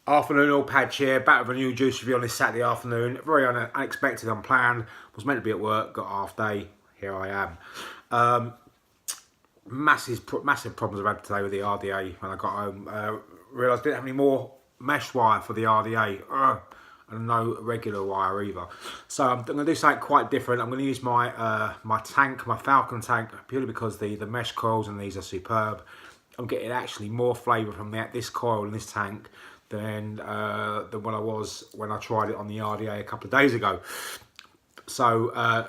Afternoon, all Patch here, back with a new juice review on this Saturday afternoon. Very unexpected, unplanned. Was meant to be at work, got half day. Here I am. Massive problems I've had today with the RDA when I got home. Realised I didn't have any more mesh wire for the RDA. And no regular wire either. So I'm going to do something quite different. I'm going to use my my tank, my Falcon tank, purely because the mesh coils in these are superb. I'm getting actually more flavour from this coil in this tank than when I tried it on the RDA a couple of days ago. So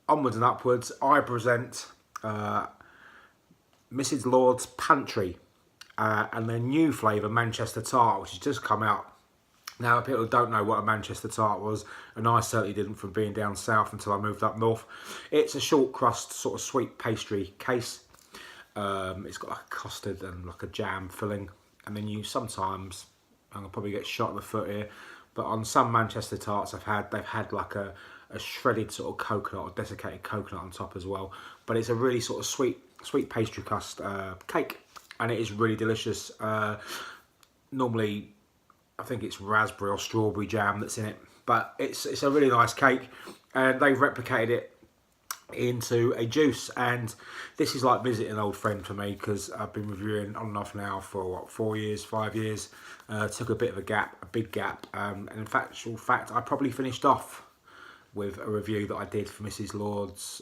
onwards and upwards, I present Mrs. Lord's Pantry and their new flavour Manchester Tart, which has just come out. Now, people don't know what a Manchester Tart was, and I certainly didn't from being down south until I moved up north. It's a short crust, sort of sweet pastry case. It's got like a custard and like a jam filling, and then you sometimes, I'm gonna probably get shot in the foot here, but on some Manchester Tarts they've had like a shredded sort of coconut or desiccated coconut on top as well. But it's a really sort of sweet pastry crust cake, and it is really delicious. Normally, I think it's raspberry or strawberry jam that's in it, but it's a really nice cake, and they've replicated it into a juice. And this is like visiting an old friend for me, because I've been reviewing on and off now for what, 4 years, 5 years. Took a bit of a big gap, and in fact, I probably finished off with a review that I did for Mrs. Lord's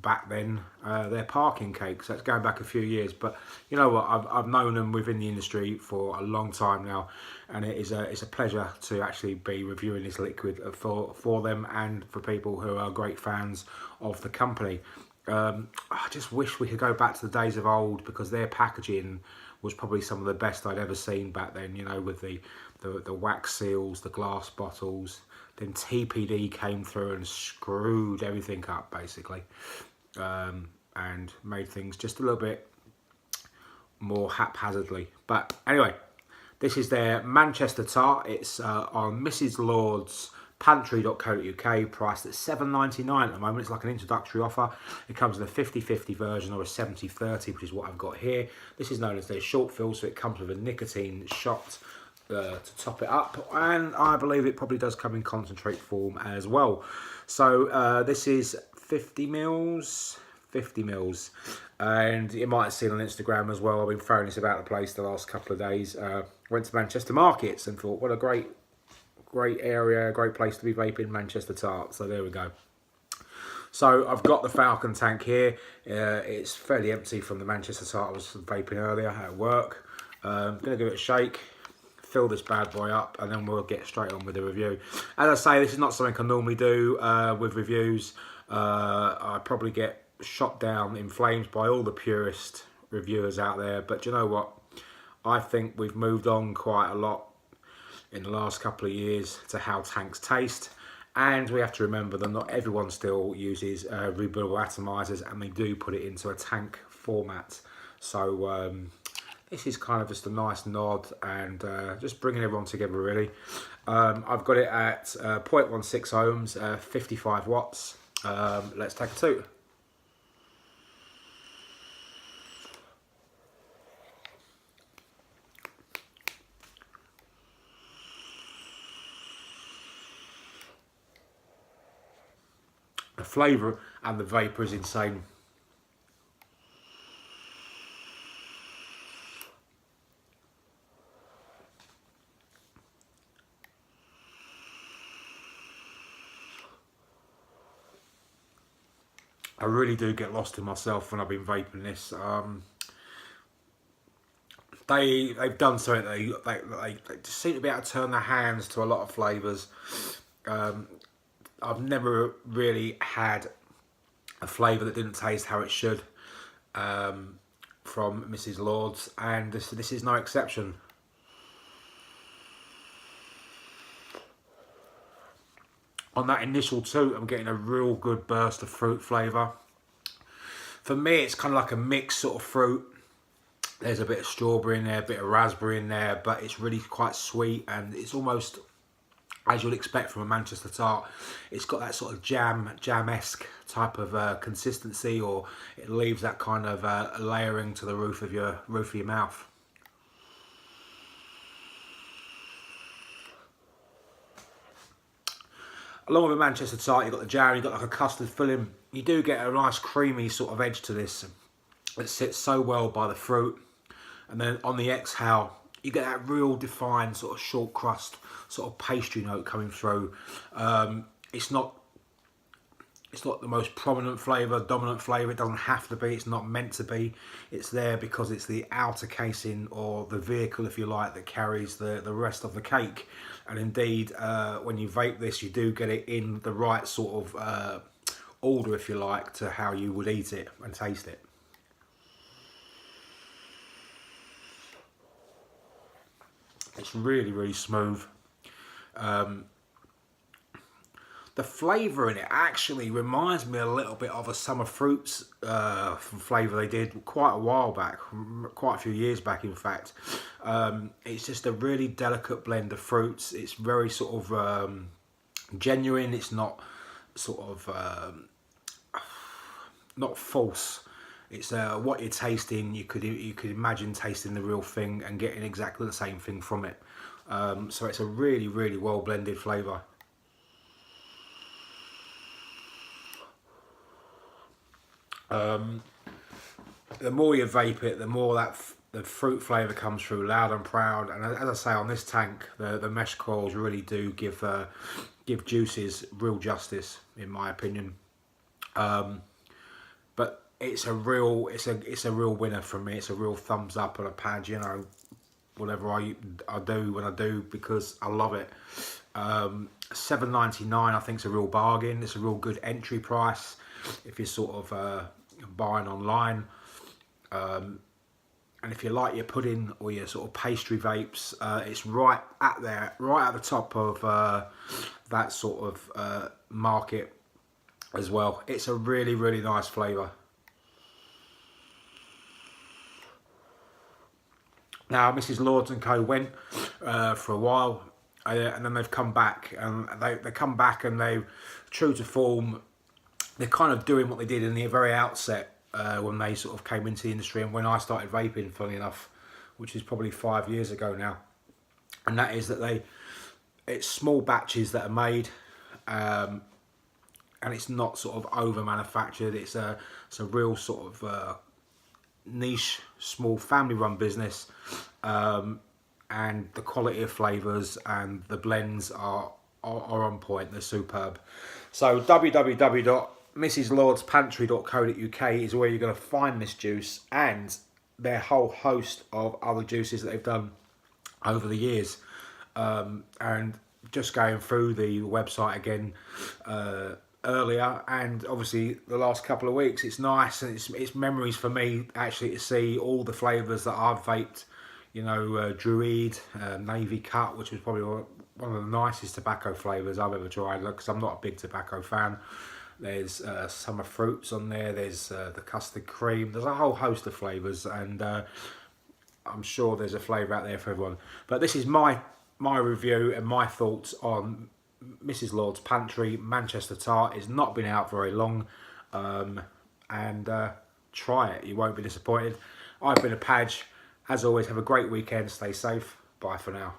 back then, their parking cake. So it's going back a few years, but you know what, I've known them within the industry for a long time now, and it's a pleasure to actually be reviewing this liquid for them and for people who are great fans of the company. I just wish we could go back to the days of old, because their packaging was probably some of the best I'd ever seen back then, you know, with the wax seals, the glass bottles. Then TPD came through and screwed everything up, basically, and made things just a little bit more haphazardly. But anyway, this is their Manchester Tart. It's on Mrs. Lord's Pantry.co.uk, priced at £7.99 at the moment. It's like an introductory offer. It comes in a 50-50 version or a 70-30, which is what I've got here. This is known as their short fill, so it comes with a nicotine shot to top it up, and I believe it probably does come in concentrate form as well. So this is 50 mils, and you might have seen on Instagram as well. I've been throwing this about the place the last couple of days. Went to Manchester markets and thought, what a great area, great place to be vaping Manchester Tart. So there we go. So I've got the Falcon tank here. It's fairly empty from the Manchester Tart I was vaping earlier at work. I'm going to give it a shake, fill this bad boy up, and then we'll get straight on with the review. As I say, this is not something I normally do with reviews. I probably get shot down in flames by all the purist reviewers out there, but you know what? I think we've moved on quite a lot in the last couple of years to how tanks taste, and we have to remember that not everyone still uses rebuildable atomizers, and they do put it into a tank format. So this is kind of just a nice nod, and just bringing everyone together, really. I've got it at 0.16 ohms, 55 watts. Let's take a toot. The flavour and the vapour is insane. I really do get lost in myself when I've been vaping this. They've done something. They just seem to be able to turn their hands to a lot of flavours. I've never really had a flavour that didn't taste how it should from Mrs. Lord's, and this is no exception. On that initial toot, I'm getting a real good burst of fruit flavour. For me, it's kind of like a mixed sort of fruit. There's a bit of strawberry in there, a bit of raspberry in there, but it's really quite sweet, and it's almost, as you'll expect from a Manchester Tart, it's got that sort of jam-esque type of consistency, or it leaves that kind of layering to the roof of your mouth. Along with a Manchester Tart, you've got the jam, you've got like a custard filling. You do get a nice creamy sort of edge to this. It sits so well by the fruit. And then on the exhale, you get that real defined sort of short crust, sort of pastry note coming through. It's not the most prominent flavour, dominant flavour. It doesn't have to be. It's not meant to be. It's there because it's the outer casing, or the vehicle, if you like, that carries the rest of the cake. And indeed, when you vape this, you do get it in the right sort of order, if you like, to how you would eat it and taste it. It's really, really smooth. The flavour in it actually reminds me a little bit of a summer fruits flavour they did quite a while back, quite a few years back in fact. It's just a really delicate blend of fruits. It's very sort of genuine. It's not sort of not false. It's what you're tasting. You could imagine tasting the real thing and getting exactly the same thing from it. So it's a really, really well blended flavour. The more you vape it, the more the fruit flavour comes through loud and proud. And as I say, on this tank, the mesh coils really do give juices real justice, in my opinion. But it's a real winner for me. It's a real thumbs up and a pad, you know, whatever I do when I do, because I love it. $7.99 I think is a real bargain. It's a real good entry price if you're sort of buying online. And if you like your pudding or your sort of pastry vapes, it's right at the top of that sort of market as well. It's a really, really nice flavour. Now, Mrs. Lords and Co went for a while, and then they've come back, and they come back, and they, true to form, they're kind of doing what they did in the very outset when they sort of came into the industry, and when I started vaping, funny enough, which is probably 5 years ago now. And that is that it's small batches that are made, and it's not sort of over manufactured. It's a real sort of niche, small family run business, and the quality of flavours and the blends are on point. They're superb. So www.mrslordspantry.co.uk is where you're going to find this juice and their whole host of other juices that they've done over the years. And just going through the website again earlier, and obviously the last couple of weeks, it's nice, and it's memories for me actually to see all the flavours that I've vaped. You know, Druid, Navy Cut, which was probably one of the nicest tobacco flavours I've ever tried, because I'm not a big tobacco fan. There's summer fruits on there, there's the custard cream, there's a whole host of flavours, and I'm sure there's a flavour out there for everyone. But this is my review and my thoughts on Mrs. Lord's Pantry Manchester Tart. It's not been out very long, and try it, you won't be disappointed. I've been a Padge. As always, have a great weekend, stay safe, bye for now.